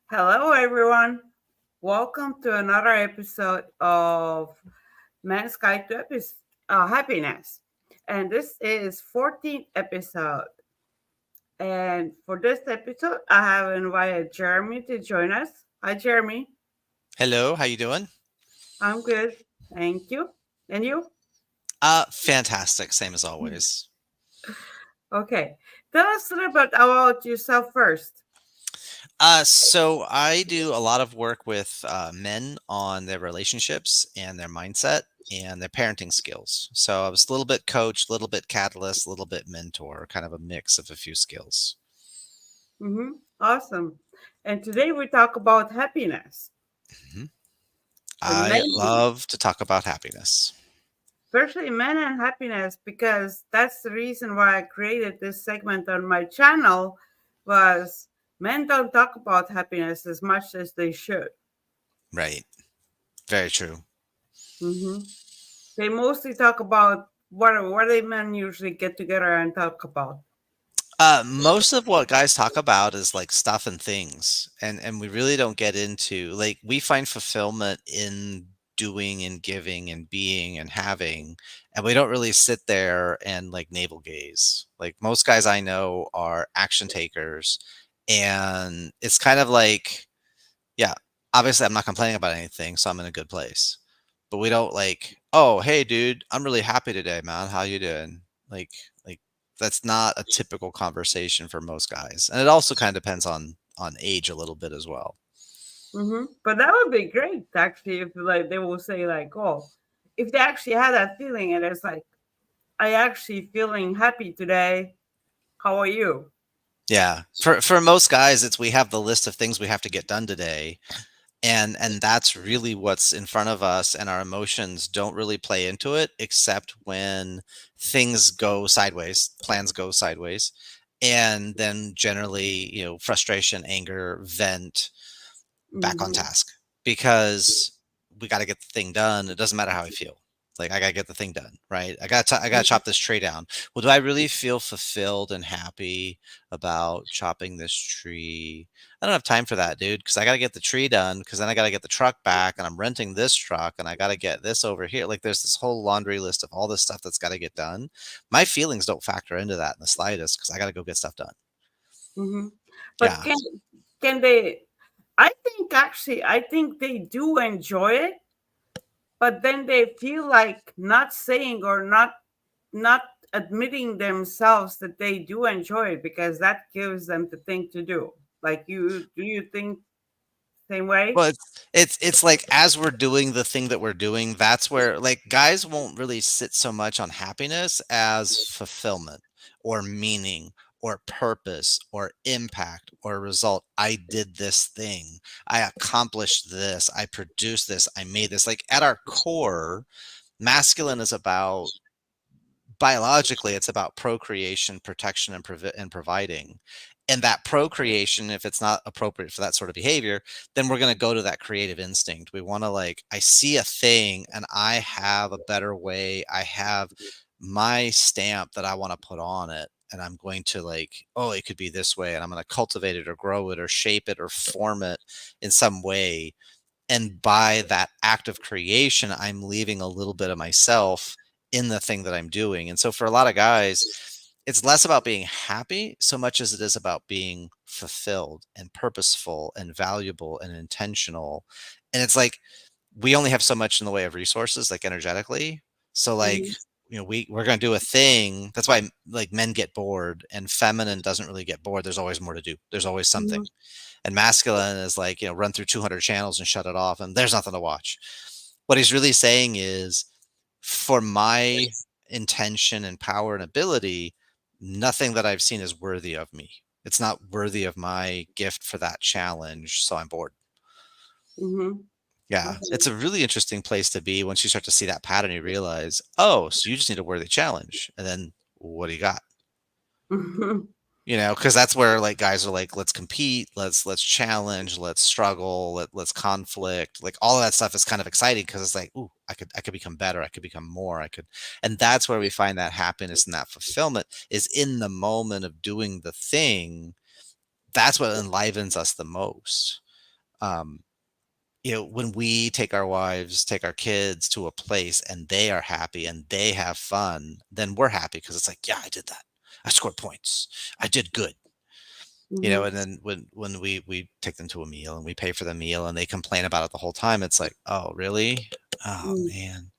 Hello, everyone. Welcome to another episode of Man's Guide to Happiness. And this is 14th episode. And for this episode, I have invited Jeremy to join us. Hi, Jeremy. Hello, how you doing? I'm good. Thank you. And you? Fantastic, same as always. Okay. Tell us a little bit about yourself first. So I do a lot of work with men on their relationships and their mindset and their parenting skills. So I was a little bit coach, a little bit catalyst, a little bit mentor, kind of a mix of a few skills. Awesome. And today we talk about happiness. Mhm. And I maybe love to talk about happiness. especially men and happiness, because that's the reason why I created this segment on my channel. Was men don't talk about happiness as much as they should. Right. Very true. Hmm. They mostly talk about what do men usually get together and talk about. Most of what guys talk about is like stuff and things, and we really don't get into like we find fulfillment in doing and giving and being and having, and we don't really sit there and like navel gaze. Like most guys I know are action takers, and it's kind of like, yeah, obviously I'm not complaining about anything, so I'm in a good place. But we don't like, oh, hey, dude, I'm really happy today, man. How you doing? Like, like that's not a typical conversation for most guys, and it also kind of depends on age a little bit as well. But that would be great actually if like they will say like, oh, if they actually had that feeling and it's like, I actually feeling happy today. How are you? Yeah, for most guys, it's we have the list of things we have to get done today, and that's really what's in front of us, and our emotions don't really play into it except when things go sideways, plans go sideways, and then generally, frustration, anger, vent, back on Hmm. task, because we got to get the thing done. It doesn't matter how I feel. Like I got to get the thing done, right? I got to chop this tree down. Well, do I really feel fulfilled and happy about chopping this tree? I don't have time for that, dude, because I got to get the tree done, because then I got to get the truck back, and I'm renting this truck, and I got to get this over here. Like there's this whole laundry list of all this stuff that's got to get done. My feelings don't factor into that in the slightest, because I got to go get stuff done. Hmm. But Yeah. can they? I think they do enjoy it, but then they feel like not saying or not admitting themselves that they do enjoy it because that gives them the thing to do. Like you, do you think same way? Well, it's like as we're doing the thing that we're doing, that's where like guys won't really sit so much on happiness as fulfillment or meaning or purpose or impact or result. I did this thing. I accomplished this. I produced this. I made this. Like at our core, masculine is about biologically it's about procreation, protection, and providing. And that procreation, if it's not appropriate for that sort of behavior, then we're going to go to that creative instinct. We want to like, I see a thing and I have a better way, I have my stamp that I want to put on it, and I'm going to like, oh, it could be this way, and I'm going to cultivate it or grow it or shape it or form it in some way. And by that act of creation, I'm leaving a little bit of myself in the thing that I'm doing. And so for a lot of guys, it's less about being happy so much as it is about being fulfilled and purposeful and valuable and intentional. And it's like we only have so much in the way of resources, like energetically. So like, Hmm. we're going to do a thing. That's why like men get bored, and feminine doesn't really get bored. There's always more to do. There's always something. Hmm. And masculine is like, run through 200 channels and shut it off, and there's nothing to watch. What he's really saying is, for my intention and power and ability, nothing that I've seen is worthy of me. It's not worthy of my gift for that challenge, so I'm bored. Hmm. Yeah, it's a really interesting place to be once you start to see that pattern. You realize, oh, so you just need a worthy challenge, and then what do you got? Hmm. Because that's where like guys are like, let's compete, let's challenge, let's struggle, let's conflict. Like all of that stuff is kind of exciting because it's like, ooh, I could become better, I could become more, I could. And that's where we find that happiness and that fulfillment is in the moment of doing the thing. That's what enlivens us the most. Um, when we take our wives, take our kids to a place and they are happy and they have fun, then we're happy because it's like, yeah, I did that. I scored points. I did good. Mm-hmm. And then when we take them to a meal and we pay for the meal and they complain about it the whole time, it's like, oh, really? Oh man.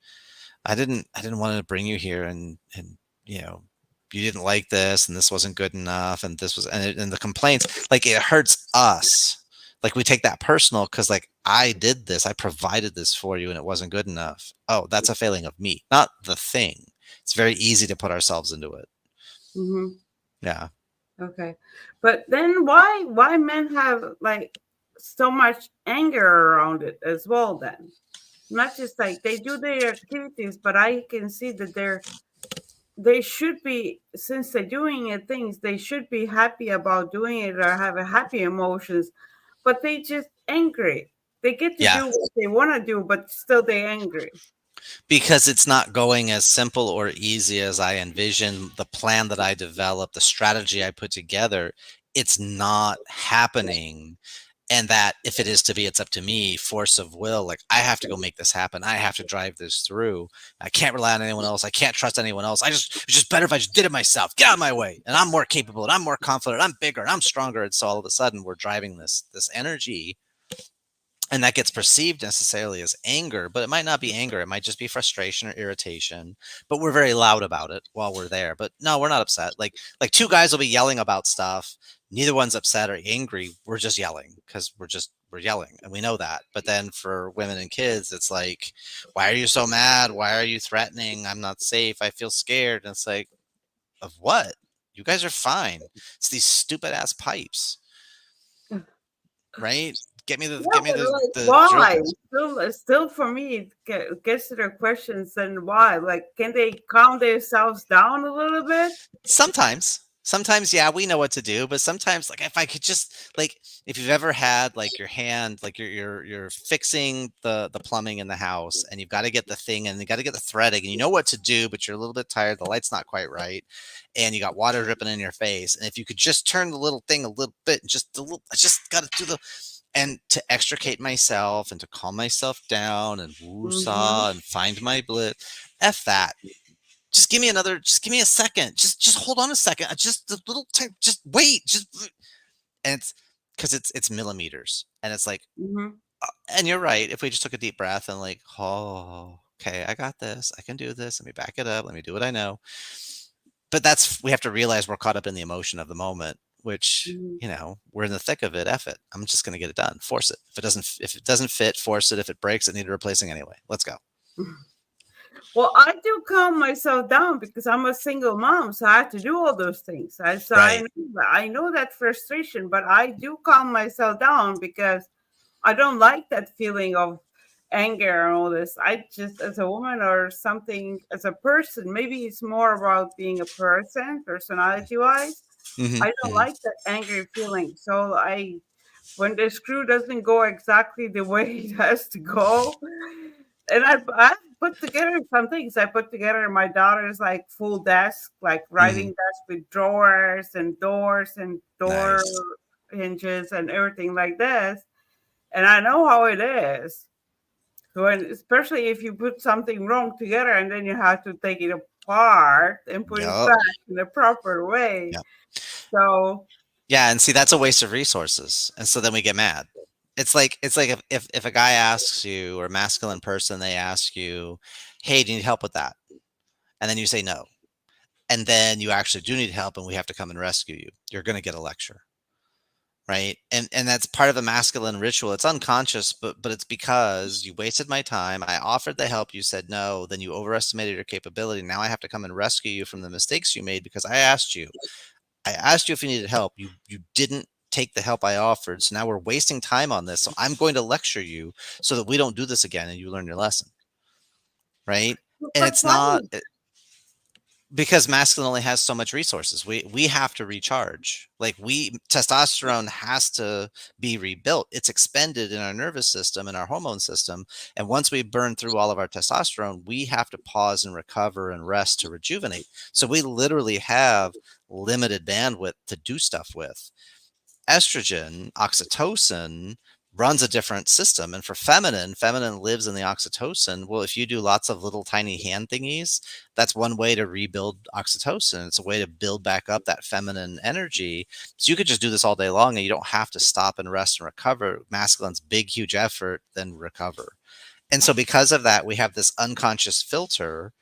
I didn't want to bring you here and you know, you didn't like this and this wasn't good enough and this was and the complaints, like it hurts us. Like we take that personal because like I did this, I provided this for you and it wasn't good enough. Oh, that's a failing of me, not the thing. It's very easy to put ourselves into it. Mm-hmm. Yeah. Okay. But then why men have like so much anger around it as well then? Not just like they do their activities, but I can see that they should be, since they're doing it things, they should be happy about doing it or have a happy emotions, but they just angry. They get to Yeah. do what they want to do, but still they angry. Because it's not going as simple or easy as I envisioned, the plan that I developed, the strategy I put together, it's not happening. And that if it is to be, it's up to me, force of will. Like I have to go make this happen. I have to drive this through. I can't rely on anyone else. I can't trust anyone else. It's just better if I just did it myself. Get out of my way. And I'm more capable and I'm more confident. I'm bigger and I'm stronger. And so all of a sudden we're driving this energy, and that gets perceived necessarily as anger, but it might not be anger. It might just be frustration or irritation, but we're very loud about it while we're there. But no, we're not upset. Like two guys will be yelling about stuff. Neither one's upset or angry. We're just yelling because we're yelling and we know that. But then for women and kids, it's like, why are you so mad? Why are you threatening? I'm not safe. I feel scared. And it's like, of what? You guys are fine. It's these stupid ass pipes, right? Get me the Yeah, get me but like the drill why? bit. Still for me, gets to their questions. Then why? Like, can they calm themselves down a little bit? Sometimes, yeah, we know what to do, but sometimes, like, if I could just, like, if you've ever had, like, your hand, like, you're fixing the plumbing in the house, and you've got to get the thing, and you got to get the threading, and you know what to do, but you're a little bit tired, the light's not quite right, and you got water dripping in your face, and if you could just turn the little thing a little bit, just a little, I just got to do the, and to extricate myself and to calm myself down and Mm-hmm. woo-saw and find my blitz, F that. Just give me a second. Just hold on a second. Just a little time. Just wait. And it's because it's millimeters. And it's like, Mm-hmm. and you're right. If we just took a deep breath and like, oh, okay, I got this. I can do this. Let me back it up. Let me do what I know. But we have to realize we're caught up in the emotion of the moment, which, Mm-hmm. we're in the thick of it. F it. I'm just going to get it done. Force it. If it doesn't fit, force it. If it breaks, it needed replacing anyway. Let's go. Well, I do calm myself down because I'm a single mom, so I have to do all those things. Right. I know that frustration, but I do calm myself down because I don't like that feeling of anger and all this. I just, as a woman or something, as a person, maybe it's more about being a person, personality wise. Hmm. I don't Hmm. like that angry feeling. So when the screw doesn't go exactly the way it has to go, and I put together some things. I put together my daughter's like full desk, like writing Hmm. desk with drawers and doors and door Nice. hinges and everything like this, and I know how it is. When, especially if you put something wrong together and then you have to take it apart and put it Yup. back in the proper way. Yep. So, Yeah, and see that's a waste of resources. And so then we get mad. It's like if a guy asks you or a masculine person, they ask you, "Hey, do you need help with that?" And then you say no. And then you actually do need help and we have to come and rescue you. You're going to get a lecture, right? And that's part of a masculine ritual. It's unconscious, but it's because you wasted my time. I offered the help, you said no, then you overestimated your capability. Now I have to come and rescue you from the mistakes you made because I asked you. I asked you if you needed help. You didn't take the help I offered. So now we're wasting time on this. So I'm going to lecture you so that we don't do this again and you learn your lesson. Right. And but it's why? not because masculine only has so much resources. We have to recharge. Like testosterone has to be rebuilt. It's expended in our nervous system and our hormone system. And once we burn through all of our testosterone, we have to pause and recover and rest to rejuvenate. So we literally have limited bandwidth to do stuff with. Estrogen, oxytocin, runs a different system. And for feminine lives in the oxytocin. Well, if you do lots of little tiny hand thingies, that's one way to rebuild oxytocin. It's a way to build back up that feminine energy. So you could just do this all day long and you don't have to stop and rest and recover. Masculine's big, huge effort, then recover. And so because of that, we have this unconscious filter.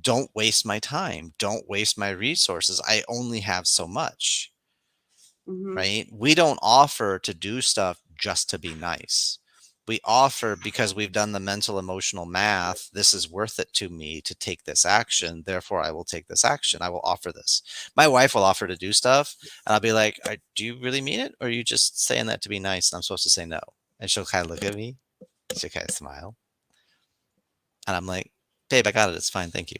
Don't waste my time. Don't waste my resources. I only have so much. Mm-hmm. Right? We don't offer to do stuff just to be nice. We offer because we've done the mental emotional math. This is worth it to me to take this action. Therefore, I will take this action. I will offer this. My wife will offer to do stuff, and I'll be like, do you really mean it? Or are you just saying that to be nice? And I'm supposed to say no. And she'll kind of look at me. She'll kind of smile. And I'm like, babe, I got it. It's fine. Thank you.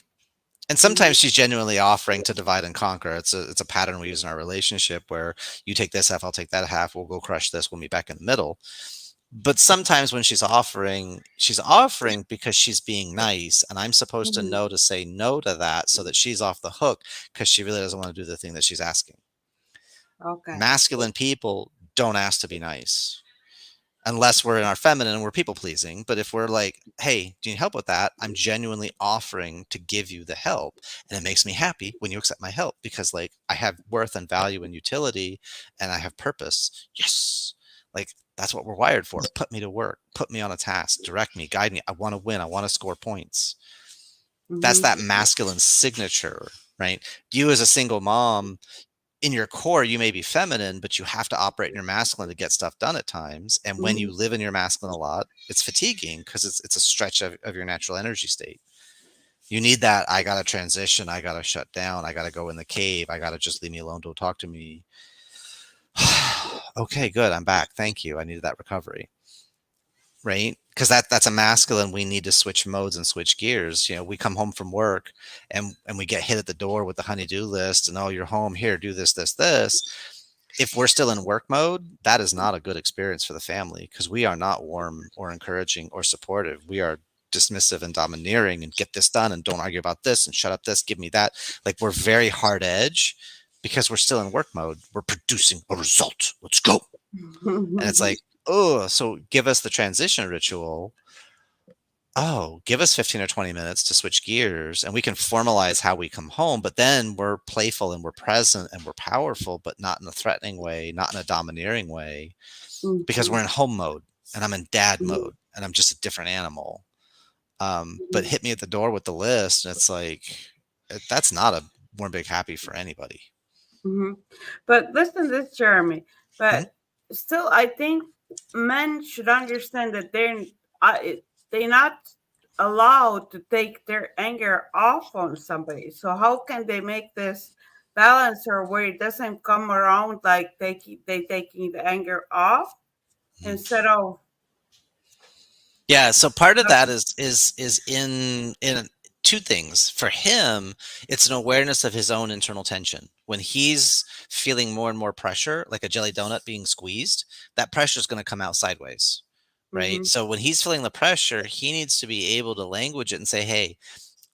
And Mm-hmm. sometimes she's genuinely offering to divide and conquer. It's a pattern we use in our relationship where you take this half, I'll take that half. We'll go crush this. We'll meet back in the middle. But sometimes when she's offering because she's being nice, and I'm supposed to Mm-hmm. know to say no to that so that she's off the hook because she really doesn't want to do the thing that she's asking. Okay. Masculine people don't ask to be nice unless we're in our feminine and we're people pleasing. But if we're like, hey, do you need help with that? I'm genuinely offering to give you the help. And it makes me happy when you accept my help because like I have worth and value and utility and I have purpose. Yes. Like that's what we're wired for. Put me to work, put me on a task, direct me, guide me. I want to win. I want to score points. That's Mm-hmm. that masculine signature, right? You as a single mom, in your core, you may be feminine, but you have to operate in your masculine to get stuff done at times. And when Mm-hmm. you live in your masculine a lot, it's fatiguing because it's a stretch of your natural energy state. You need that. I got to transition. I got to shut down. I got to go in the cave. I got to just leave me alone. Don't talk to me. Okay, good. I'm back. Thank you. I needed that recovery. Right? Because that's a masculine. We need to switch modes and switch gears. You know, we come home from work and we get hit at the door with the honey-do list and oh, you're home here, do this, this, this. If we're still in work mode, that is not a good experience for the family because we are not warm or encouraging or supportive. We are dismissive and domineering and get this done and don't argue about this and shut up this, give me that. Like we're very hard edge because we're still in work mode. We're producing a result. Let's go. And it's like, oh, so give us the transition ritual. Oh, give us 15 or 20 minutes to switch gears and we can formalize how we come home, but then we're playful and we're present and we're powerful, but not in a threatening way, not in a domineering way, because Mm-hmm. we're in home mode and I'm in dad Mm-hmm. mode and I'm just a different animal. But hit me at the door with the list and it's like, that's not a one big happy for anybody. Mm-hmm. But listen to this, Jeremy. Mhm. But still, I think men should understand that they're not allowed to take their anger off on somebody. So how can they make this balancer where it doesn't come around like they taking the anger off Mhm. instead of Yeah, so part of that is in two things. For him, it's an awareness of his own internal tension. When he's feeling more and more pressure, like a jelly donut being squeezed, that pressure is going to come out sideways, right? mm-hmm, So when he's feeling the pressure, he needs to be able to language it and say, "Hey,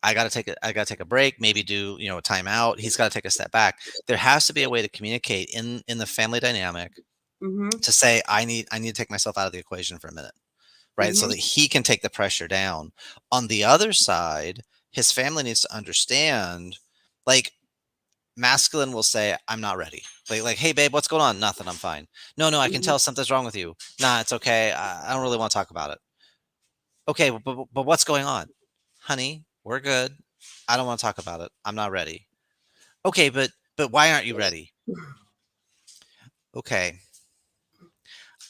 I got to take a break, maybe do, you know, a timeout." He's got to take a step back. There has to be a way to communicate in the family dynamic mm-hmm, to say, I need to take myself out of the equation for a minute, right? So mm-hmm, that he can take the pressure down. On the other side, his family needs to understand, like masculine will say, I'm not ready. Like, hey babe, what's going on? Nothing, I'm fine. No, I can mm-hmm, tell something's wrong with you. Nah, it's okay. I don't really want to talk about it. Okay, but what's going on? Honey, we're good. I don't want to talk about it. I'm not ready. Okay, but why aren't you ready? Okay,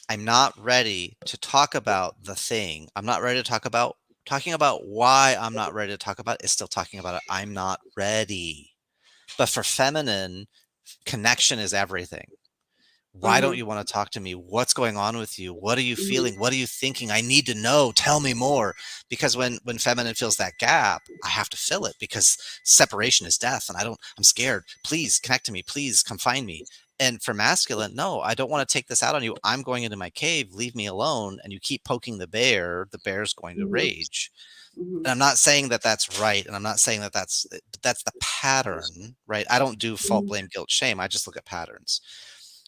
I'm not ready to talk about the thing. I'm not ready to talking about why I'm not ready to talk about it is still talking about it. I'm not ready. But for feminine, connection is everything. Why don't mm-hmm, you want to talk to me? What's going on with you? What are you feeling? What are you thinking? I need to know. Tell me more. Because when feminine feels that gap, I have to fill it because separation is death and I'm scared. Please connect to me. Please come find me. And for masculine, no, I don't want to take this out on you. I'm going into my cave. Leave me alone. And you keep poking the bear's going to mm-hmm, rage. mm-hmm, And I'm not saying that that's right. And I'm not saying that that's the pattern, right? I don't do fault, mm-hmm, blame, guilt, shame. I just look at patterns.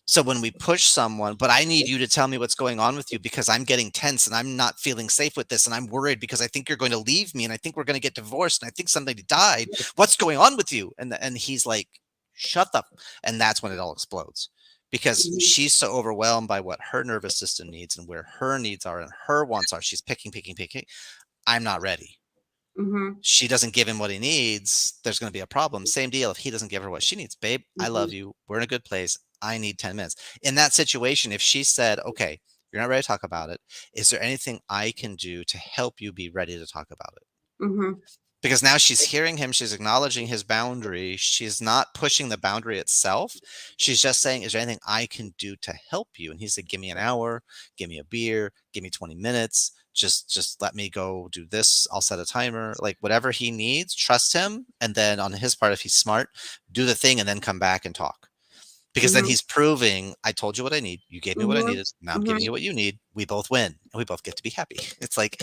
So when we push someone, but I need you to tell me what's going on with you because I'm getting tense and I'm not feeling safe with this and I'm worried because I think you're going to leave me and I think we're going to get divorced and I think somebody died. What's going on with you? And he's like, shut up. And that's when it all explodes because Mhm. she's so overwhelmed by what her nervous system needs and where her needs are and her wants are. She's picking, picking, picking. I'm not ready. Mhm. She doesn't give him what he needs, there's going to be a problem. Same deal if he doesn't give her what she needs. Babe, I love Mhm. you. We're in a good place. I need 10 minutes. In that situation, if she said, okay, you're not ready to talk about it, is there anything I can do to help you be ready to talk about it? Mhm. Because now she's hearing him, she's acknowledging his boundary. She's not pushing the boundary itself. She's just saying, is there anything I can do to help you? And he said, give me an hour, give me a beer, give me 20 minutes. Just let me go do this. I'll set a timer. Like whatever he needs, trust him. And then on his part, if he's smart, do the thing and then come back and talk. Because then Mhm. he's proving, I told you what I need. You gave me what I Mhm. needed. Now I'm giving Mhm. you what you need. We both win and we both get to be happy. It's like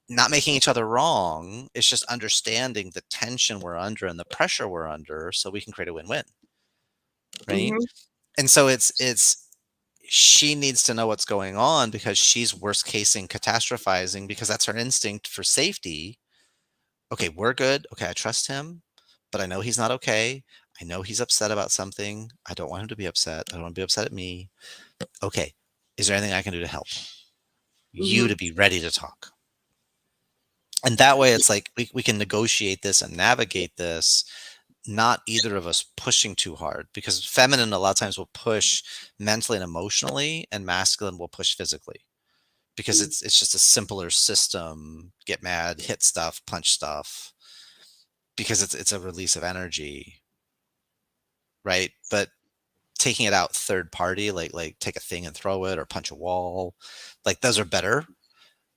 not making each other wrong. It's just understanding the tension we're under and the pressure we're under so we can create a win-win. Right. Mhm. And so it's she needs to know what's going on because she's worst casing catastrophizing because that's her instinct for safety. Okay, we're good. Okay, I trust him, but I know he's not okay. I know he's upset about something. I don't want him to be upset. I don't want to be upset at me. Okay, is there anything I can do to help you Mhm. to be ready to talk? And that way it's like we can negotiate this and navigate this, not either of us pushing too hard because feminine a lot of times will push mentally and emotionally and masculine will push physically because Mhm. it's just a simpler system. Get mad, hit stuff, punch stuff because it's a release of energy, right? But taking it out third party, like take a thing and throw it or punch a wall, like those are better.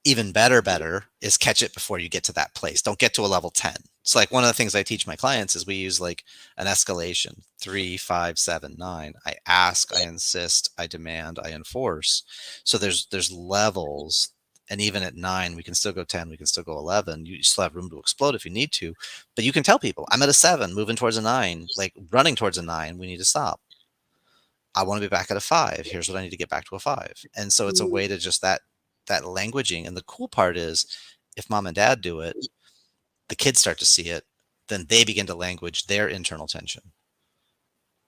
Even better is catch it before you get to that place. Don't get to a level 10. So like one of the things I teach my clients is we use like an escalation 3, 5, 7, 9. I ask, I insist, I demand, I enforce. So there's levels. And even at 9, we can still go 10, we can still go 11. You still have room to explode if you need to. But you can tell people, I'm at a 7, moving towards a 9, like running towards a 9, we need to stop. I want to be back at a 5. Here's what I need to get back to a 5. And so it's a Mhm. way to just that languaging. And the cool part is if mom and dad do it, the kids start to see it, then they begin to language their internal tension.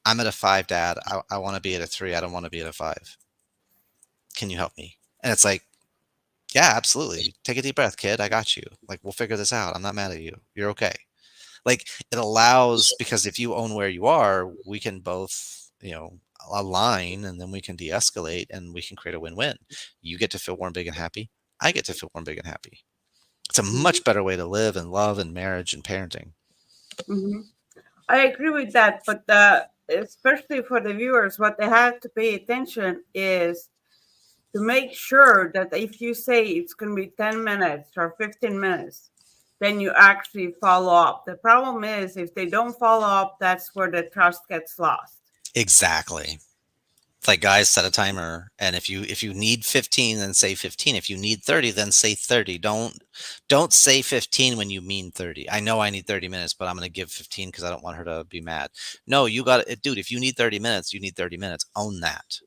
I'm at a 5, dad. I want to be at a 3. I don't want to be at a 5. Can you help me? And it's like, yeah, absolutely. Take a deep breath, kid. I got you. Like, we'll figure this out. I'm not mad at you. You're okay. Like, it allows, because if you own where you are, we can both, align and then we can de escalate and we can create a win win. You get to feel warm, big, and happy. I get to feel warm, big, and happy. It's a Mhm. much better way to live and love and marriage and parenting. Mhm. I agree with that, but especially for the viewers, what they have to pay attention is to make sure that if you say it's going to be 10 minutes or 15 minutes, then you actually follow up. The problem is if they don't follow up, that's where the trust gets lost. Exactly. It's like guys set a timer and if you need 15 then say 15. If you need 30 then say 30. Don't say 15 when you mean 30. I know I need 30 minutes but I'm going to give 15 cuz I don't want her to be mad. No, you got it, dude. If you need 30 minutes, you need 30 minutes. Own that.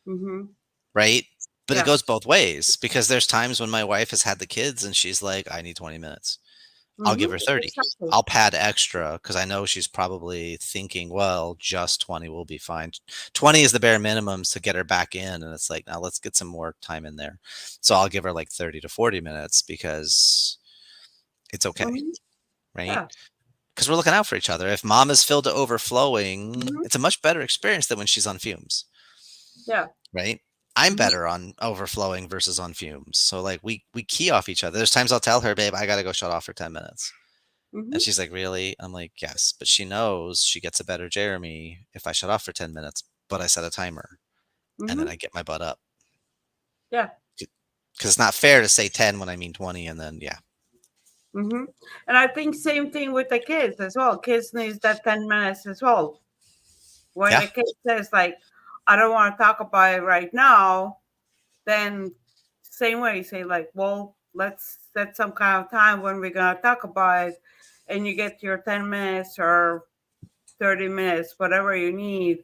Hmm. Right? But it Yeah. goes both ways because there's times when my wife has had the kids and she's like, I need 20 minutes. I'll Hmm. give her 30. Exactly. I'll pad extra because I know she's probably thinking, well, just 20 will be fine. 20 is the bare minimum to get her back in. And it's like, now let's get some more time in there. So I'll give her like 30 to 40 minutes because it's okay. Hmm. Right? Yeah. Because we're looking out for each other. If mom is filled to overflowing, Hmm. it's a much better experience than when she's on fumes. Yeah. Right? I'm Hmm. better on overflowing versus on fumes. So like we key off each other. There's times I'll tell her, babe, I gotta go shut off for 10 minutes. And Hmm. she's like, really? I'm like, yes. But she knows she gets a better Jeremy if I shut off for 10 minutes, but I set a timer and then Hmm. I get my butt up. Yeah. Because it's not fair to say 10 when I mean 20. And then, yeah. Hmm. And I think same thing with the kids as well. Kids needs that 10 minutes as well. When Yeah. the kid says like, I don't want to talk about it right now, then same way you say like, well, let's set some kind of time when we're gonna talk about it, and you get your 10 minutes or 30 minutes, whatever you need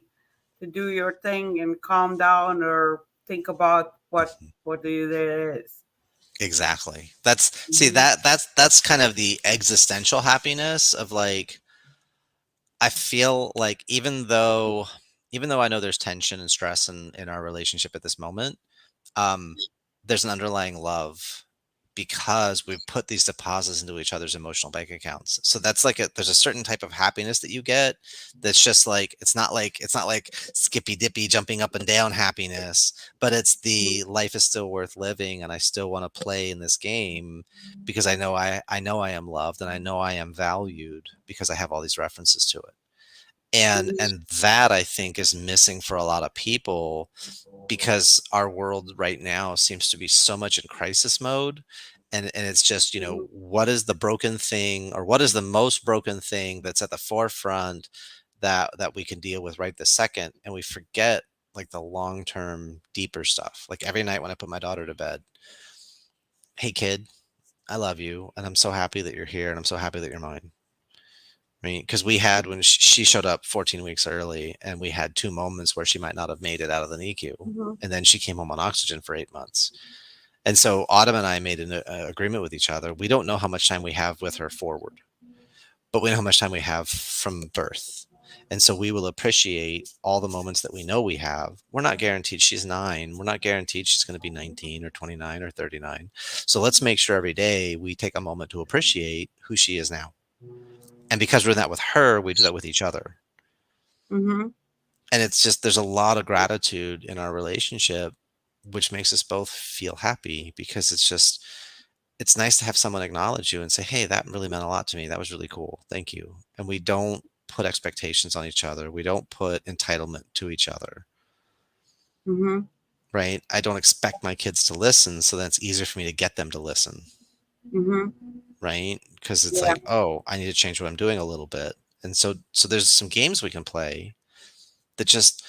to do your thing and calm down or think about Mhm. what it is. Exactly. That's see Mm-hmm. that's kind of the existential happiness of like I feel like even though I know there's tension and stress in our relationship at this moment, um, there's an underlying love because we've put these deposits into each other's emotional bank accounts. So that's like there's a certain type of happiness that you get that's just like it's not like skippy dippy jumping up and down happiness, but it's the life is still worth living and I still want to play in this game because I know I am loved and I know I am valued because I have all these references to it. And that I think is missing for a lot of people because our world right now seems to be so much in crisis mode, and it's just, what is the broken thing or what is the most broken thing that's at the forefront that we can deal with right this second, and we forget like the long-term deeper stuff. Like every night when I put my daughter to bed, hey kid, I love you and I'm so happy that you're here and I'm so happy that you're mine. I mean, because we had when she showed up 14 weeks early, and we had 2 moments where she might not have made it out of the NICU, Mm-hmm. and then she came home on oxygen for 8 months. And so Autumn and I made an agreement with each other. We don't know how much time we have with her forward, but we know how much time we have from birth. And so we will appreciate all the moments that we know we have. We're not guaranteed she's 9. We're not guaranteed she's going to be 19 or 29 or 39. So let's make sure every day we take a moment to appreciate who she is now. And because we're in that with her, we do that with each other. Mm-hmm. And it's just there's a lot of gratitude in our relationship, which makes us both feel happy because it's nice to have someone acknowledge you and say, hey, that really meant a lot to me, that was really cool, thank you. And we don't put expectations on each other, we don't put entitlement to each other. Mm-hmm. Right, I don't expect my kids to listen, so then it's easier for me to get them to listen. Mm-hmm. Right, because it's Yeah. like, oh, I need to change what I'm doing a little bit. And so there's some games we can play that just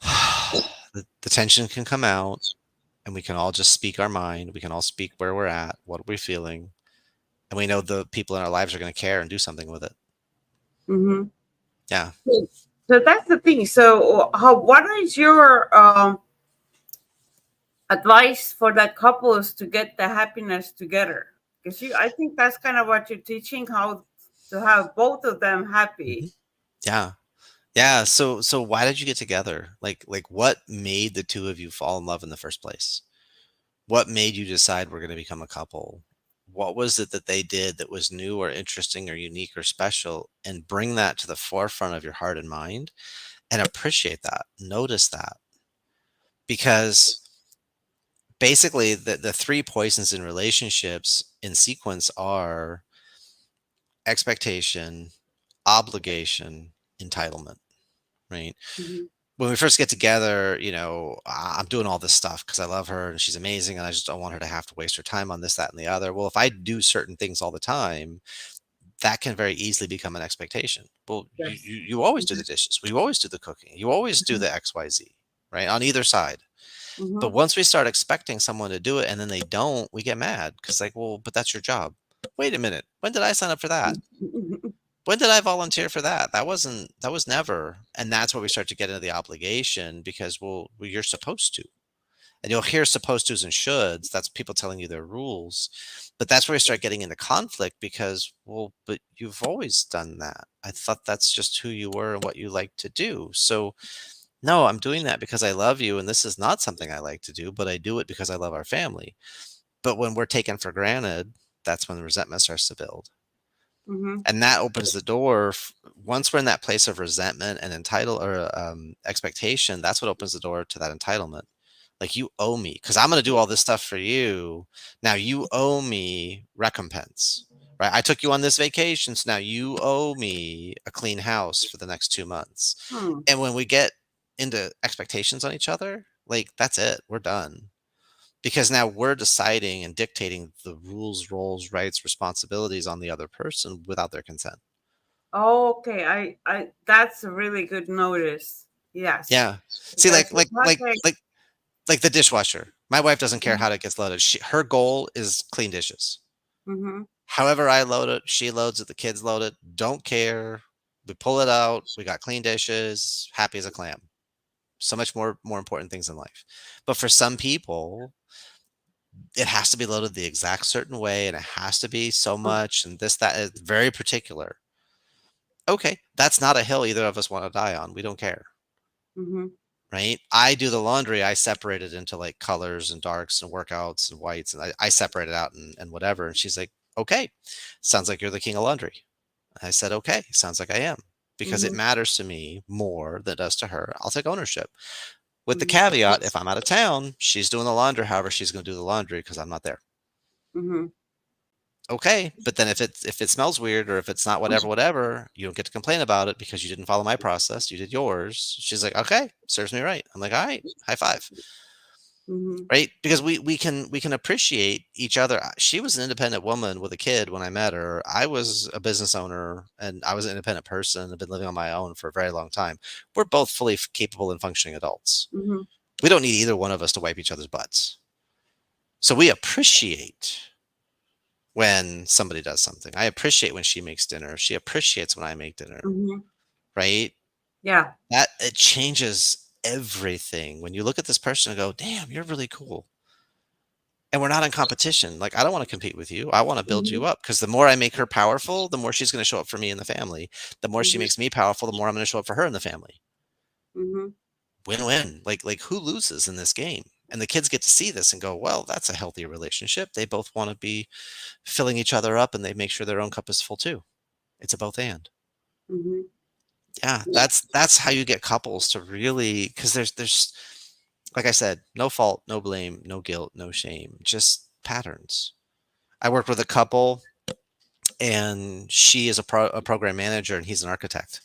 the tension can come out and we can all just speak our mind. We can all speak where we're at, what are we feeling, and we know the people in our lives are going to care and do something with it. Mm-hmm. Yeah. So that's the thing. So, what is your advice for that couples to get the happiness together? Because I think that's kind of what you're teaching, how to have both of them Mhm. happy. Yeah. Yeah. So why did you get together? Like what made the two of you fall in love in the first place? What made you decide we're going to become a couple? What was it that they did that was new or interesting or unique or special? And bring that to the forefront of your heart and mind and appreciate that. Notice that. Because basically the three poisons in relationships in sequence are expectation, obligation, entitlement, right? Mm-hmm. When we first get together, I'm doing all this stuff because I love her and she's amazing and I just don't want her to have to waste her time on this, that, and the other. Well, if I do certain things all the time, that can very easily become an expectation. Well, you Yes. you, you always do Mm-hmm. the dishes. We always do the cooking. You always do the XYZ, right? On either side. But Mm-hmm. once we start expecting someone to do it and then they don't, we get mad because like, well, but that's your job. Wait a minute. When did I sign up for that? When did I volunteer for that? That was never. And that's where we start to get into the obligation because, well, you're supposed to. And you'll hear supposed tos and shoulds. That's people telling you their rules. But that's where we start getting into conflict because, well, but you've always done that. I thought that's just who you were and what you like to do. So, no, I'm doing that because I love you. And this is not something I like to do, but I do it because I love our family. But when we're taken for granted, that's when resentment starts to build. Mm-hmm. And that opens the door. Once we're in that place of resentment and expectation, that's what opens the door to that entitlement. Like you owe me because I'm going to do all this stuff for you. Now you owe me recompense, right? I took you on this vacation, so now you owe me a clean house for the next 2 months. Hmm. And when we get into expectations on each other, like that's it, we're done. Because now we're deciding and dictating the rules, roles, rights, responsibilities on the other person without their consent. Okay, that's a really good notice. Yes, Yeah. See, because it's not like. like the dishwasher. My wife doesn't care how it gets loaded. Her goal is clean dishes. Mm-hmm. However I load it, she loads it, the kids load it. Don't care. We pull it out. We got clean dishes. Happy as a clam. So much more important things in life. But for some people, it has to be loaded the exact certain way, and it has to be so much, and this, that is very particular. Okay, that's not a hill either of us want to die on. We don't care. Mm-hmm. Right? I do the laundry. I separate it into like colors and darks and workouts and whites, and I separate it out and whatever. And she's like, okay, sounds like you're the king of laundry. I said, okay, sounds like I am, because it Mm-hmm. matters to me more than it does to her. I'll take ownership. With the Mm-hmm. caveat, if I'm out of town, she's doing the laundry, however she's going to do the laundry because I'm not there. Mm-hmm. Okay, but then if it smells weird, or if it's not whatever, you don't get to complain about it because you didn't follow my process, you did yours. She's like, okay, serves me right. I'm like, all right, high five. Mm-hmm. Right? Because we can appreciate each other. She was an independent woman with a kid when I met her. I was a business owner and I was an independent person. I've been living on my own for a very long time. We're both fully capable and functioning adults. Mm-hmm. We don't need either one of us to wipe each other's butts. So we appreciate when somebody does something. I appreciate when she makes dinner. She appreciates when I make dinner, Mm-hmm. right? Yeah. That it changes everything. When you look at this person and go, "Damn, you're really cool." And we're not in competition. Like, I don't want to compete with you. I want to build Mm-hmm. you up, because the more I make her powerful, the more she's going to show up for me in the family. The more she Mm-hmm. makes me powerful, the more I'm going to show up for her in the family. Mm-hmm. Win-win. Like who loses in this game? And the kids get to see this and go, well, that's a healthy relationship. They both want to be filling each other up, and they make sure their own cup is full too. It's a both and. Mm-hmm. Yeah, Yeah. that's how you get couples to really, because there's like I said, no fault, no blame, no guilt, no shame, just patterns. I worked with a couple, and she is a program manager and he's an architect.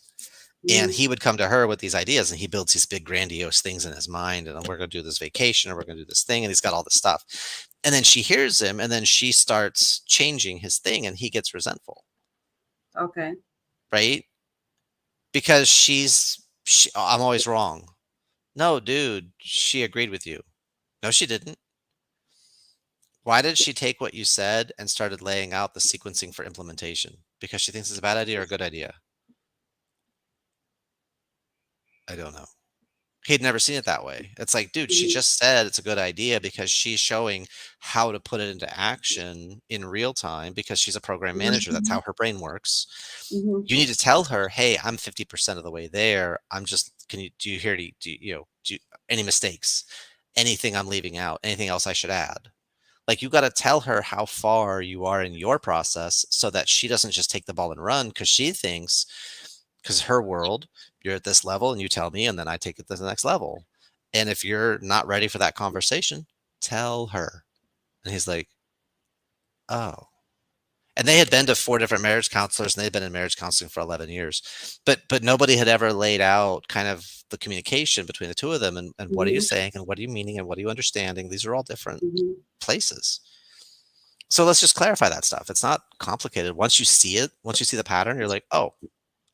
And Mm-hmm. he would come to her with these ideas, and he builds these big grandiose things in his mind, and we're going to do this vacation, or we're going to do this thing, and he's got all this stuff. And then she hears him, and then she starts changing his thing, and he gets resentful, Okay. right? Because I'm always wrong. No, dude, she agreed with you. No, she didn't. Why did she take what you said and started laying out the sequencing for implementation? Because she thinks it's a bad idea or a good idea? I don't know. He'd never seen it that way. It's like, dude, she Mm-hmm. just said it's a good idea because she's showing how to put it into action in real time, because she's a program manager. That's how her brain works. Mm-hmm. You need to tell her, hey, I'm 50% of the way there. I'm just, do you hear, any mistakes, anything I'm leaving out, anything else I should add? Like, you got to tell her how far you are in your process, so that she doesn't just take the ball and run, because she thinks, because her world, you're at this level and you tell me, and then I take it to the next level. And if you're not ready for that conversation, tell her. And he's like, oh. And they had been to 4 different marriage counselors, and they'd been in marriage counseling for 11 years. But nobody had ever laid out kind of the communication between the two of them, and what are you Mm-hmm. saying, and what are you meaning, and what are you understanding? These are all different Mm-hmm. places. So let's just clarify that stuff. It's not complicated. Once you see it, once you see the pattern, you're like, oh,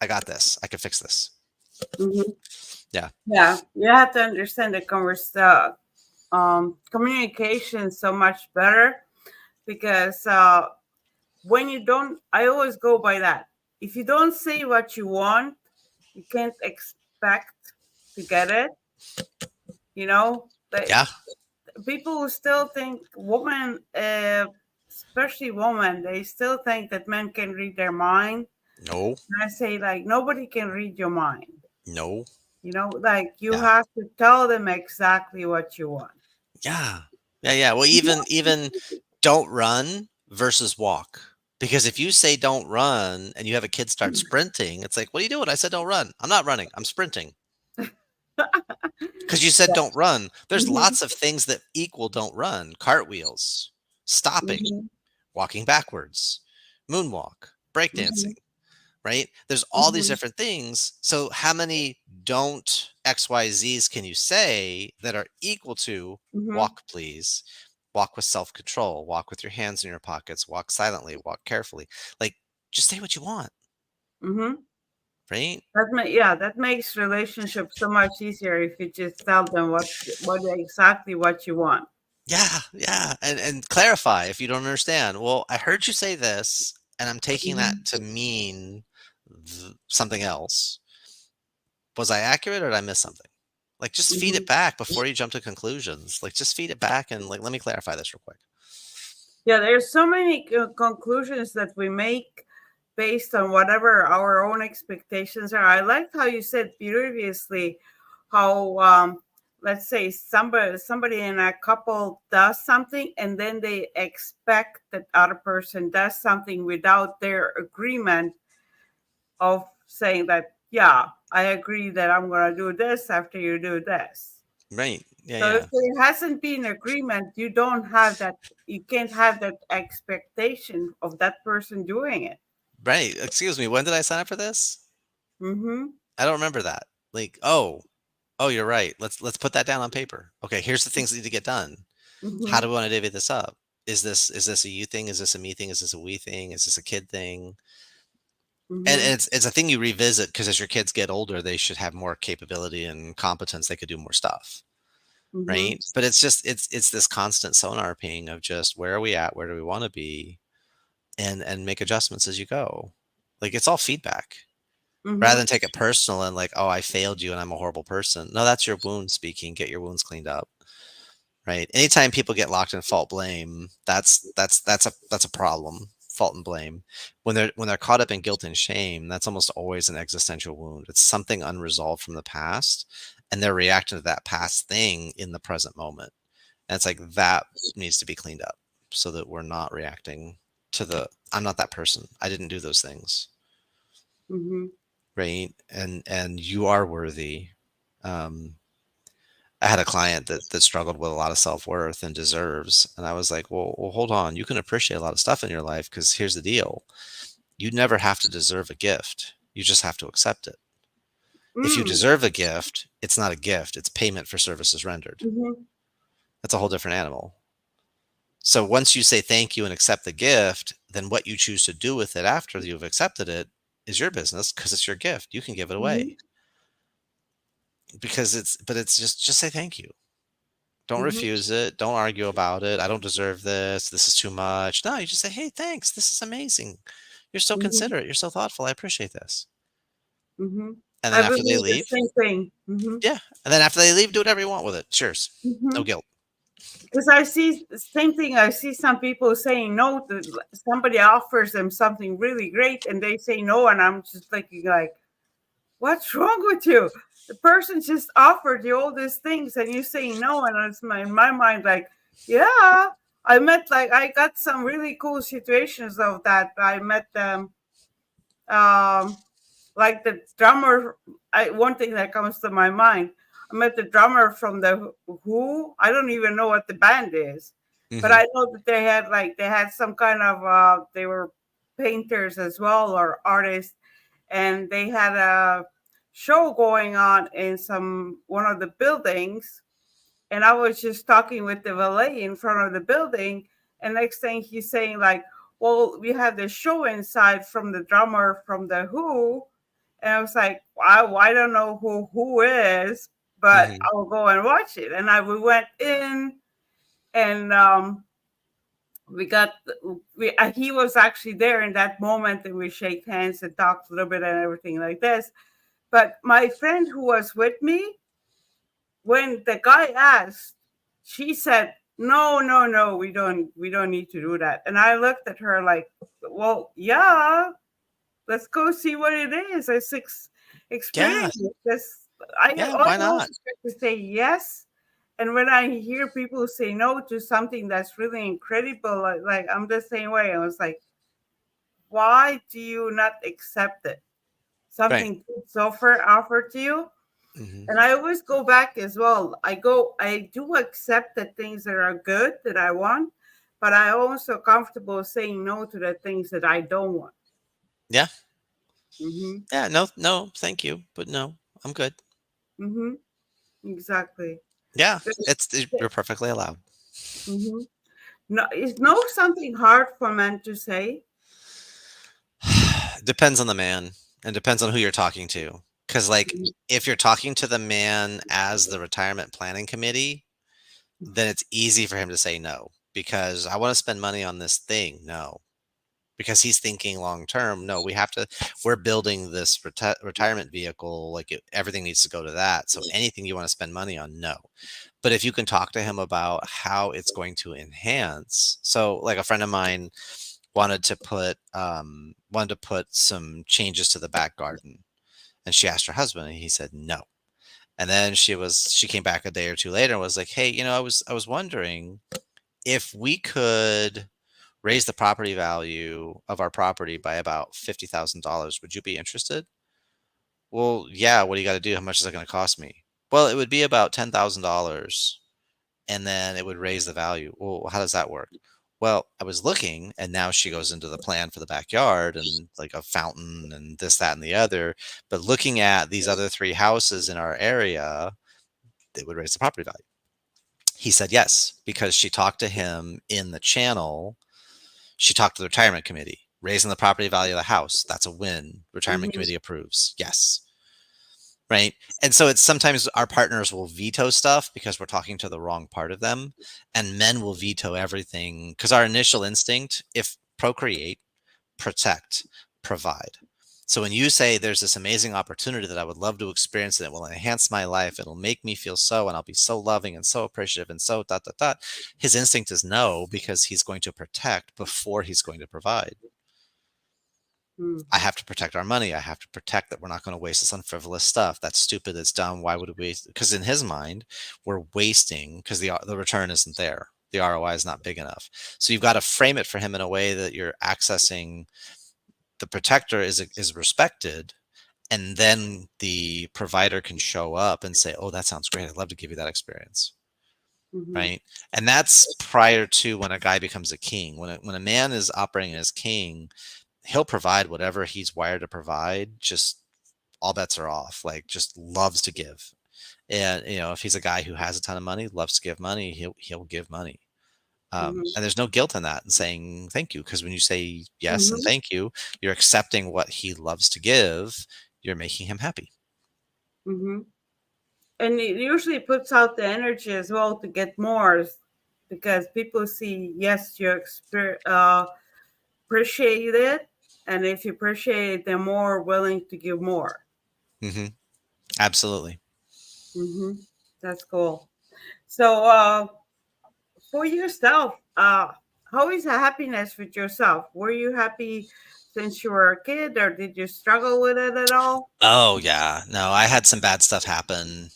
I got this. I can fix this. Mm-hmm. Yeah. Yeah. You have to understand the communication so much better, because when you don't, I always go by that. If you don't say what you want, you can't expect to get it. You know, the Yeah. people who still think women, especially women, they still think that men can read their mind. No. And I say, like, nobody can read your mind. No. Like, you Yeah. have to tell them exactly what you want. Yeah. Yeah. Yeah. Well, even don't run versus walk. Because if you say don't run and you have a kid start sprinting, it's like, what are you doing? I said don't run. I'm not running. I'm sprinting. Because you said don't run. There's Mhm, lots of things that equal don't run: cartwheels, stopping, mhm, walking backwards, moonwalk, breakdancing. mhm, Right? There's all these mhm, different things. So how many don't XYZs can you say that are equal to mhm, walk, please? Walk with self-control, walk with your hands in your pockets, walk silently, walk carefully. Like, just say what you want, mhm. right? Yeah, that makes relationships so much easier if you just tell them what exactly what you want. Yeah, yeah. And clarify if you don't understand. Well, I heard you say this, and I'm taking that Mhm. to mean something else. Was I accurate, or did I miss something? Like, just feed it Mhm. back before you jump to conclusions. Like, just feed it back and like, let me clarify this real quick. Yeah, there's so many conclusions that we make based on whatever our own expectations are. I liked how you said previously how let's say somebody in a couple does something and then they expect that other person does something without their agreement of saying that, yeah, I agree that I'm going to do this after you do this. Right. Yeah, So if yeah. there hasn't been agreement, you don't have that. You can't have that expectation of that person doing it. Right. Excuse me, when did I sign up for this? Mm-hmm. I don't remember that. Like, oh, you're right. Let's put that down on paper. Okay, here's the things that need to get done. How Mm-hmm. do we want to divvy this up? Is this a you thing? Is this a me thing? Is this a we thing? Is this a kid thing? And Mm-hmm. it's a thing you revisit because as your kids get older, they should have more capability and competence. They could do more stuff, Mm-hmm. right? But it's just it's this constant sonar ping of just where are we at? Where do we want to be? And make adjustments as you go. Like, it's all feedback. Rather Mm-hmm. than take it personal and like, oh, I failed you and I'm a horrible person. No, that's your wound speaking. Get your wounds cleaned up. Right. Anytime people get locked in fault blame, that's a problem. Fault and blame. When they're caught up in guilt and shame, that's almost always an existential wound. It's something unresolved from the past, and they're reacting to that past thing in the present moment. And it's like that needs to be cleaned up so that we're not reacting to the I'm not that person. I didn't do those things. Mm-hmm. Right. And you are worthy. Um, I had a client that struggled with a lot of self-worth and deserves. And I was like, well, hold on. You can appreciate a lot of stuff in your life because here's the deal. You never have to deserve a gift. You just have to accept it. If you Mm. deserve a gift, it's not a gift, it's payment for services rendered. Mm-hmm. That's a whole different animal. So once you say thank you and accept the gift, then what you choose to do with it after you've accepted it is your business because it's your gift. You can give it Mm-hmm. away because it's just say thank you. Don't Mm-hmm. refuse it. Don't argue about it. I don't deserve this. This is too much. No, you just say, "Hey, thanks. This is amazing. You're so Mm-hmm. considerate. You're so thoughtful. I appreciate this." Mm-hmm. And then I after they believe the leave, same thing. Mm-hmm. yeah. And then after they leave, do whatever you want with it. Cheers. Mm-hmm. No guilt. Because I see the same thing. I see some people saying no to somebody offers them something really great and they say no, and I'm just thinking like, what's wrong with you? The person just offered you all these things and you say no, and it's in my mind like, yeah, I got some really cool situations of that. I met um like the drummer. One thing that comes to my mind, I met the drummer from the Who. I don't even know what the band is, but Hmm. I know that they had some kind of they were painters as well or artists, and they had a show going on in some one of the buildings, and I was just talking with the valet in front of the building, and next thing he's saying like, well, we have this show inside from the drummer from the Who, and I was like, I don't know who is, but Hmm. I'll go and watch it. And we went in, and we got he was actually there in that moment, and we shake hands and talked a little bit and everything like this. But my friend who was with me, when the guy asked, she said, "No, no, no, we don't need to do that." And I looked at her like, "Well, yeah, let's go see what it is. Let's Yeah. experience this." I Yeah. Why almost not? expect to say yes. And when I hear people say no to something that's really incredible, like I'm the same way. I was like, why do you not accept it? Right. Something so far offered to you. Hmm. And I always go back as well. I do accept the things that are good that I want, but I also comfortable saying no to the things that I don't want. Yeah. Mm-hmm. Yeah. No, no, thank you. But no, I'm good. Mm-hmm. Exactly. Yeah. You're perfectly allowed. Mm-hmm. No, is no something hard for men to say? Depends on the man and depends on who you're talking to. Because, like, if you're talking to the man as the retirement planning committee, then it's easy for him to say no because I want to spend money on this thing. No. because he's thinking long term. No, we're building this retirement vehicle. Like everything needs to go to that. So anything you want to spend money on, no. But if you can talk to him about how it's going to enhance. So like a friend of mine wanted to put some changes to the back garden, and she asked her husband, and he said no. And then she came back a day or two later and was like, hey, I was wondering if we could raise the property value of our property by about $50,000, would you be interested? Well, yeah. What do you got to do? How much is it going to cost me? Well, it would be about $10,000, and then it would raise the value. Well, how does that work? Well, I was looking, and now she goes into the plan for the backyard and like a fountain and this, that, and the other. But looking at these other three houses in our area, they would raise the property value. He said yes, because she talked to him in the channel. She talked to the retirement committee, raising the property value of the house. That's a win. Retirement Mm-hmm. committee approves. Yes. Right. And so it's sometimes our partners will veto stuff because we're talking to the wrong part of them. And men will veto everything because our initial instinct, if procreate, protect, provide. So when you say there's this amazing opportunity that I would love to experience and it will enhance my life, it'll make me feel so, and I'll be so loving and so appreciative and so dot dot dot. His instinct is no, because he's going to protect before he's going to provide. Mm-hmm. I have to protect our money. I have to protect that we're not going to waste this on frivolous stuff. That's stupid. That's dumb. Why would we waste? Because in his mind, we're wasting because the return isn't there. The ROI is not big enough. So you've got to frame it for him in a way that you're accessing the protector is respected, and then the provider can show up and say, oh, that sounds great. I'd love to give you that experience. Mm-hmm. Right. And that's prior to when a guy becomes a king. When a man is operating as king, he'll provide whatever he's wired to provide. Just all bets are off. Like, just loves to give. And if he's a guy who has a ton of money, loves to give money, he'll give money. And there's no guilt in that and saying thank you, because when you say yes and Mm-hmm. thank you, you're accepting what he loves to give. You're making him happy. Mm-hmm. And it usually puts out the energy as well to get more, because people see, yes, you appreciate it, and if you appreciate it, they're more willing to give more. Hmm. Absolutely. Mm-hmm. That's cool. So, for yourself, how is the happiness with yourself? Were you happy since you were a kid, or did you struggle with it at all? Oh yeah. No, I had some bad stuff happen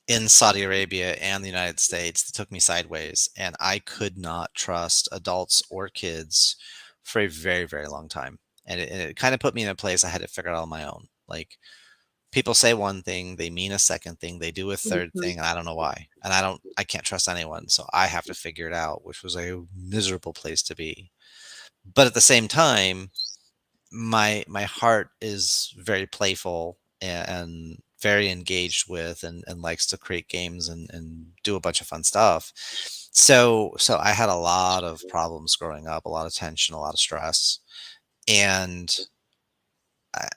in Saudi Arabia and the United States that took me sideways, and I could not trust adults or kids for a very, very long time. And it kind of put me in a place I had to figure it out on my own. Like, people say one thing, they mean a second thing, they do a third Mm-hmm. thing, and I don't know why. And I can't trust anyone, so I have to figure it out, which was a miserable place to be. But at the same time, my heart is very playful and very engaged with, and likes to create games and do a bunch of fun stuff. So I had a lot of problems growing up, a lot of tension, a lot of stress, and I,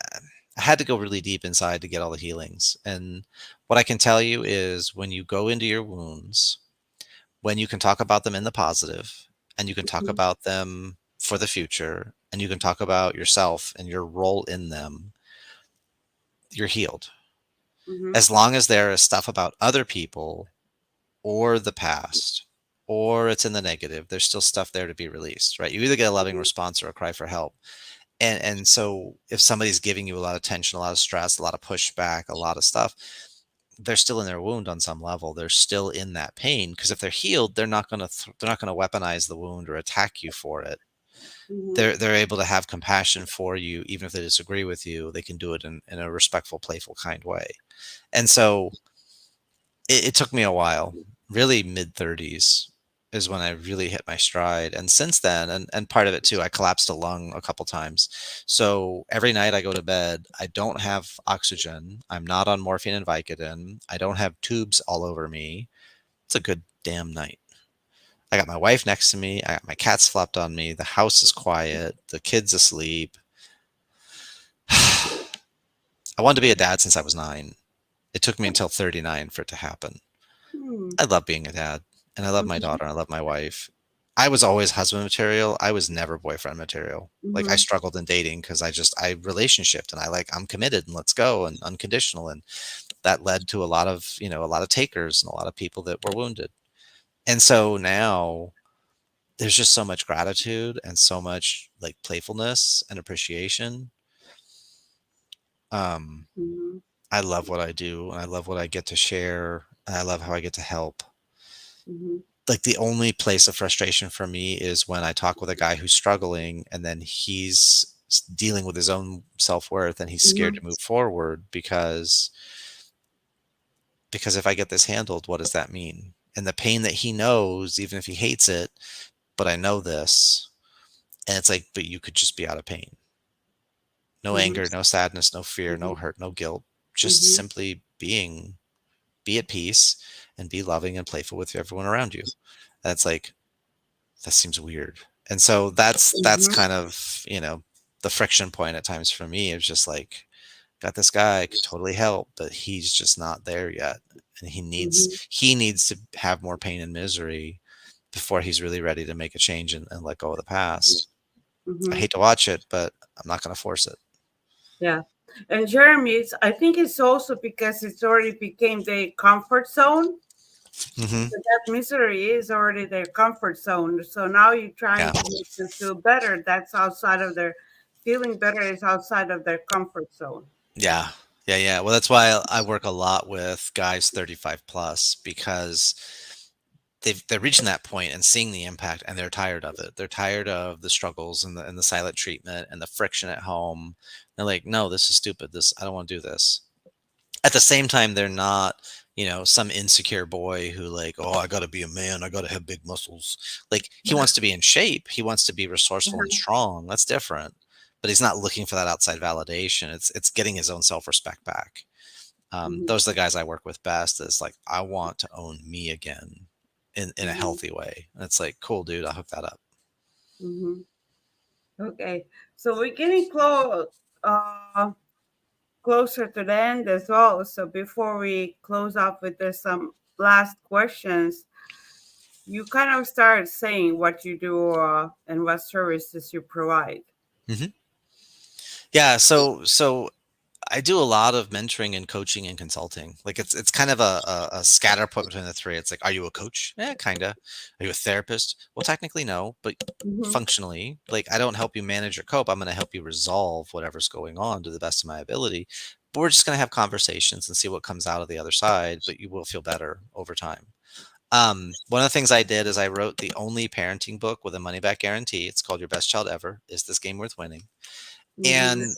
I had to go really deep inside to get all the healings. And what I can tell you is, when you go into your wounds, when you can talk about them in the positive, and you can talk Mm-hmm. about them for the future, and you can talk about yourself and your role in them, you're healed. Mm-hmm. As long as there is stuff about other people or the past, or it's in the negative, there's still stuff there to be released, right? You either get a loving response or a cry for help. And so if somebody's giving you a lot of tension, a lot of stress, a lot of pushback, a lot of stuff, they're still in their wound on some level. They're still in that pain, because if they're healed, they're not going to weaponize the wound or attack you for it. Mm-hmm. They're able to have compassion for you, even if they disagree with you. They can do it in a respectful, playful, kind way. And so it took me a while. Really, mid 30s is when I really hit my stride. And since then, and part of it too, I collapsed a lung a couple times. So every night I go to bed, I don't have oxygen. I'm not on morphine and Vicodin. I don't have tubes all over me. It's a good damn night. I got my wife next to me. I got my cats flopped on me. The house is quiet. The kid's asleep. I wanted to be a dad since I was 9. It took me until 39 for it to happen. Mm-hmm. I love being a dad, and I love my daughter, and I love my wife. I was always husband material. I was never boyfriend material. Like I Mm-hmm. struggled in dating because I relationshiped and I'm committed and let's go and unconditional. And that led to a lot of, a lot of takers and a lot of people that were wounded. And so now there's just so much gratitude and so much like playfulness and appreciation. Um, Mm-hmm. I love what I do and I love what I get to share and I love how I get to help. Mm-hmm. Like the only place of frustration for me is when I talk with a guy who's struggling and then he's dealing with his own self-worth and he's scared Mm-hmm. to move forward because if I get this handled, what does that mean? And the pain that he knows, even if he hates it, but I know this, and it's like, but you could just be out of pain. No Mm-hmm. anger, no sadness, no fear, no Mm-hmm. hurt, no guilt. Just Mm-hmm. simply be at peace and be loving and playful with everyone around you. That's like, that seems weird. And so that's Mm-hmm. kind of, the friction point at times for me is just like, got this guy could totally help, but he's just not there yet. And Mm-hmm. he needs to have more pain and misery before he's really ready to make a change and let go of the past. I Mm-hmm. hate to watch it, but I'm not going to force it. Yeah. And Jeremy, I think it's also because it's already became the comfort zone. Hmm. So that misery is already their comfort zone. So now you're trying Yeah. to make them feel better. That's outside of their feeling better is outside of their comfort zone. Yeah. Yeah. Yeah. Well, that's why I work a lot with guys 35 plus because they're reaching that point and seeing the impact and they're tired of it. They're tired of the struggles and the silent treatment and the friction at home. They're like, no, this is stupid. I don't want to do this. At the same time, they're not, some insecure boy who like, oh, I got to be a man. I got to have big muscles. Like he wants to be in shape. He wants to be resourceful and Uh-huh. strong. That's different. But he's not looking for that outside validation. It's getting his own self-respect back. Mhm, Those are the guys I work with best is like, I want to own me again in a mhm, healthy way. And it's like, cool, dude, I'll hook that up. mhm. Okay, so we're getting closer to the end as well. So before we close up with this, some last questions, you kind of start saying what you do and what services you provide. Hmm. Yeah. So I do a lot of mentoring and coaching and consulting. Like it's kind of a scatter point between the three. It's like, are you a coach? Yeah, kinda. Are you a therapist? Well, technically no, but Mm-hmm, functionally, like I don't help you manage or cope. I'm going to help you resolve whatever's going on to the best of my ability. But we're just going to have conversations and see what comes out of the other side. But you will feel better over time. One of the things I did is I wrote the only parenting book with a money back guarantee. It's called Your Best Child Ever. Is this game worth winning? mm-hmm, And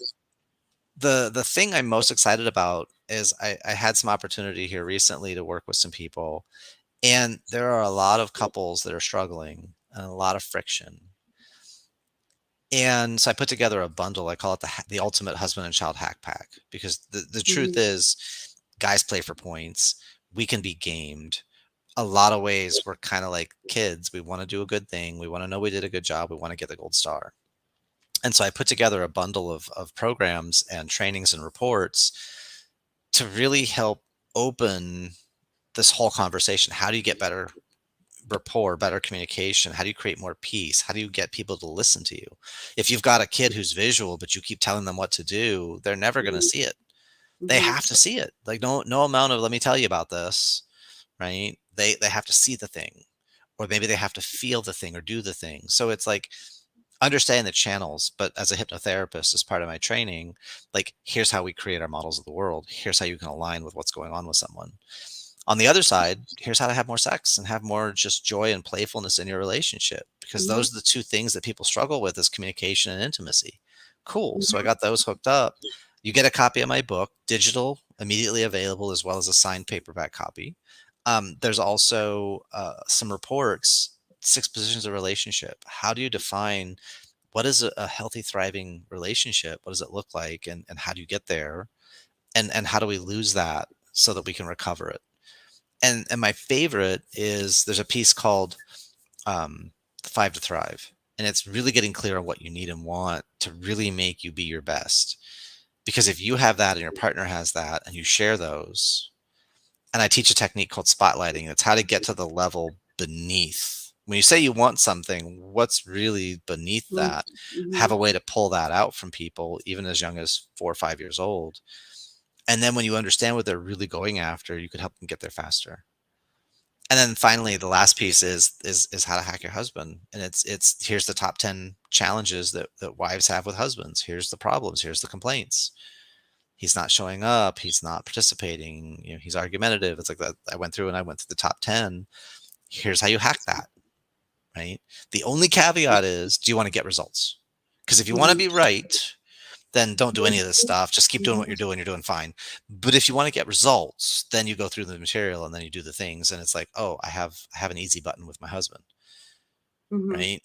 the thing I'm most excited about is I had some opportunity here recently to work with some people, and there are a lot of couples that are struggling and a lot of friction. And so I put together a bundle. I call it the ultimate husband and child hack pack because the truth mm-hmm, is, guys play for points. We can be gamed. A lot of ways we're kind of like kids. We want to do a good thing. We want to know we did a good job. We want to get the gold star. And so I put together a bundle of programs and trainings and reports to really help open this whole conversation. How do you get better rapport, better communication? How do you create more peace? How do you get people to listen to you? If you've got a kid who's visual, but you keep telling them what to do, they're never going to see it. They mm-hmm, have to see it. Like no amount of let me tell you about this, right? They have to see the thing, or maybe they have to feel the thing or do the thing. So it's like understand the channels, but as a hypnotherapist, as part of my training, like here's how we create our models of the world. Here's how you can align with what's going on with someone. On the other side, here's how to have more sex and have more just joy and playfulness in your relationship, because mm-hmm, those are the two things that people struggle with is communication and intimacy. Cool. So I mm-hmm. got those hooked up. You get a copy of my book, digital, immediately available, as well as a signed paperback copy. There's also some reports, 6 positions of relationship. How do you define what is a healthy, thriving relationship? What does it look like? And how do you get there? And how do we lose that so that we can recover it? And my favorite is there's a piece called the 5 to Thrive. And it's really getting clear on what you need and want to really make you be your best. Because if you have that and your partner has that and you share those, and I teach a technique called spotlighting, it's how to get to the level beneath When you say you want something, what's really beneath that? Have Mm-hmm. a way to pull that out from people, even as young as 4 or 5 years old. And then when you understand what they're really going after, you could help them get there faster. And then finally, the last piece is how to hack your husband. And it's here's the top 10 challenges that wives have with husbands. Here's the problems. Here's the complaints. He's not showing up. He's not participating. He's argumentative. It's like that. I went through the top 10. Here's how you hack that. Right. The only caveat is, do you want to get results? Because if you want to Mm-hmm. be right, then don't do any of this stuff. Just keep doing what Mm-hmm. you're doing. You're doing fine. But if you want to get results, then you go through the material and then you do the things. And it's like, oh, I have an easy button with my husband. Mm-hmm. Right.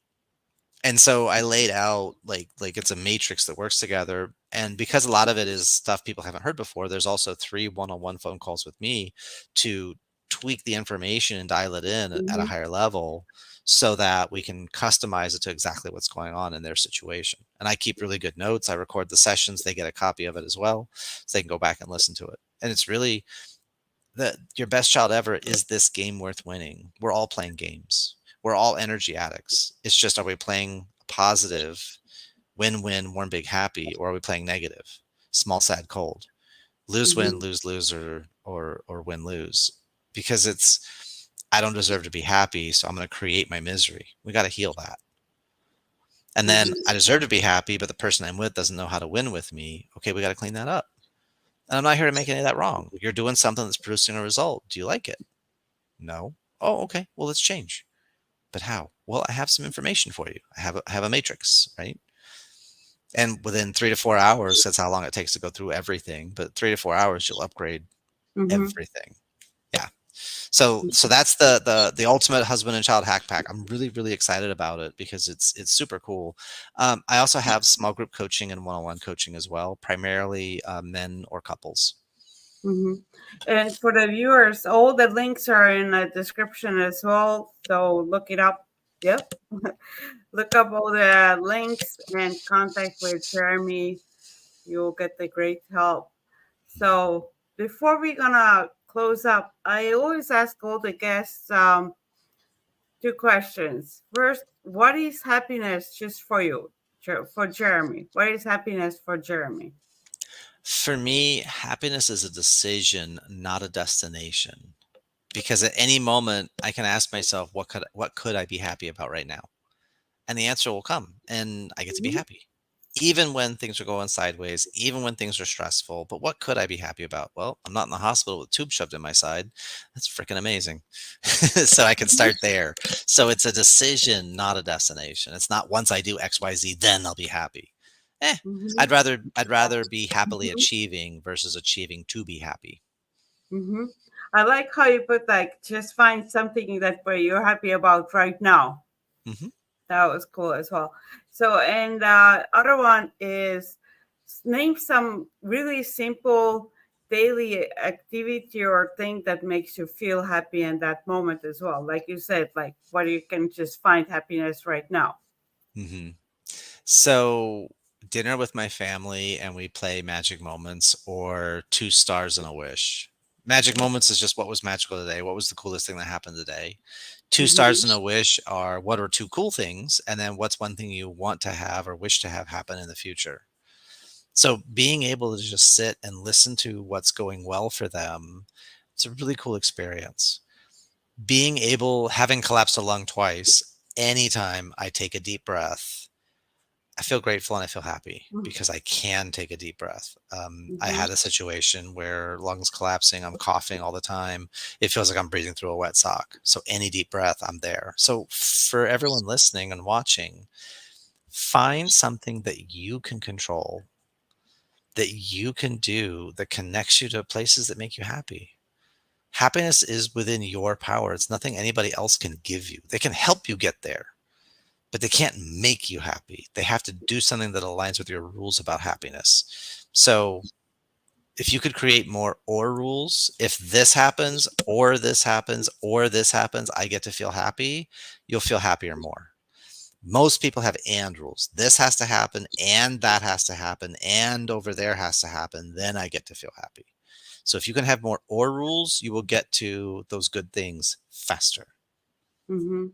And so I laid out like it's a matrix that works together. And because a lot of it is stuff people haven't heard before, there's also 3 one-on-one phone calls with me to tweak the information and dial it in at a Mm-hmm. higher level so that we can customize it to exactly what's going on in their situation. And I keep really good notes. I record the sessions. They get a copy of it as well, so they can go back and listen to it. And it's really your best child ever is this game worth winning. We're all playing games. We're all energy addicts. It's just, are we playing positive, win-win, warm, big, happy, or are we playing negative, small, sad, cold, lose, win, Mm-hmm. lose, or win, lose? Because I don't deserve to be happy, so I'm going to create my misery. We got to heal that. And then I deserve to be happy, but the person I'm with doesn't know how to win with me. Okay, we got to clean that up. And I'm not here to make any of that wrong. You're doing something that's producing a result. Do you like it? No. Oh, okay. Well, let's change. But how? Well, I have some information for you. I have a matrix, right? And within 3 to 4 hours, that's how long it takes to go through everything. But 3 to 4 hours, you'll upgrade Mm-hmm. everything. Yeah. So that's the ultimate husband and child hack pack. I'm really really excited about it because it's super cool. I also have small group coaching and one-on-one coaching as well, primarily men or couples. Mm-hmm. And for the viewers, all the links are in the description as well. So look it up. Yep. Look up all the links and contact with Jeremy. You'll get the great help. So before we're gonna close up, I always ask all the guests two questions. First, what is happiness just for you, for Jeremy? What is happiness for Jeremy? For me, happiness is a decision, not a destination. Because at any moment, I can ask myself, what could I be happy about right now? And the answer will come, and I get to be Mhm. happy. Even when things are going sideways, even when things are stressful. But what could I be happy about? Well, I'm not in the hospital with a tube shoved in my side. That's freaking amazing. So I can start there. So it's a decision, not a destination. It's not once I do XYZ, then I'll be happy. Eh, I'd Mhm. rather I'd rather be happily achieving versus achieving to be happy. Mhm. I like how you put like just find something that where you're happy about right now. Hmm. That was cool as well. So, and other one is name some really simple daily activity or thing that makes you feel happy in that moment as well. Like you said, like where you can just find happiness right now. Hmm. So dinner with my family and we play Magic Moments or Two Stars and a Wish. Magic Moments is just what was magical today. What was the coolest thing that happened today? Two Stars and Hmm. a Wish are what are two cool things, and then what's one thing you want to have or wish to have happen in the future. So being able to just sit and listen to what's going well for them, it's a really cool experience. Being able, having collapsed a lung twice, anytime I take a deep breath, I feel grateful and I feel happy because I can take a deep breath. I Hmm. had a situation where lungs collapsing, I'm coughing all the time. It feels like I'm breathing through a wet sock. So any deep breath, I'm there. So for everyone listening and watching, find something that you can control, that you can do that connects you to places that make you happy. Happiness is within your power. It's nothing anybody else can give you. They can help you get there, but they can't make you happy. They have to do something that aligns with your rules about happiness. So if you could create more or rules, if this happens, or this happens, or this happens, I get to feel happy, you'll feel happier more. Most people have and rules. This has to happen, and that has to happen, and over there has to happen. Then I get to feel happy. So if you can have more or rules, you will get to those good things faster. Hmm.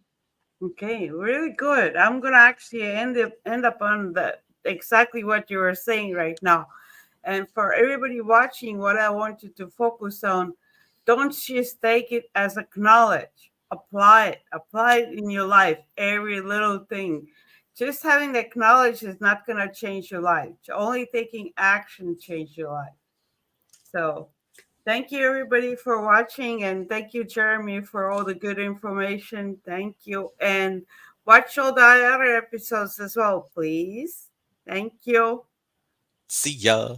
Okay, really good. I'm gonna actually end up on the exactly what you were saying right now. And for everybody watching, what I want you to focus on, don't just take it as acknowledge. Apply it in your life, every little thing. Just having the knowledge is not gonna change your life. Only taking action change your life. So thank you everybody for watching, and thank you Jeremy for all the good information. Thank you, and watch all the other episodes as well, please. Thank you. See ya.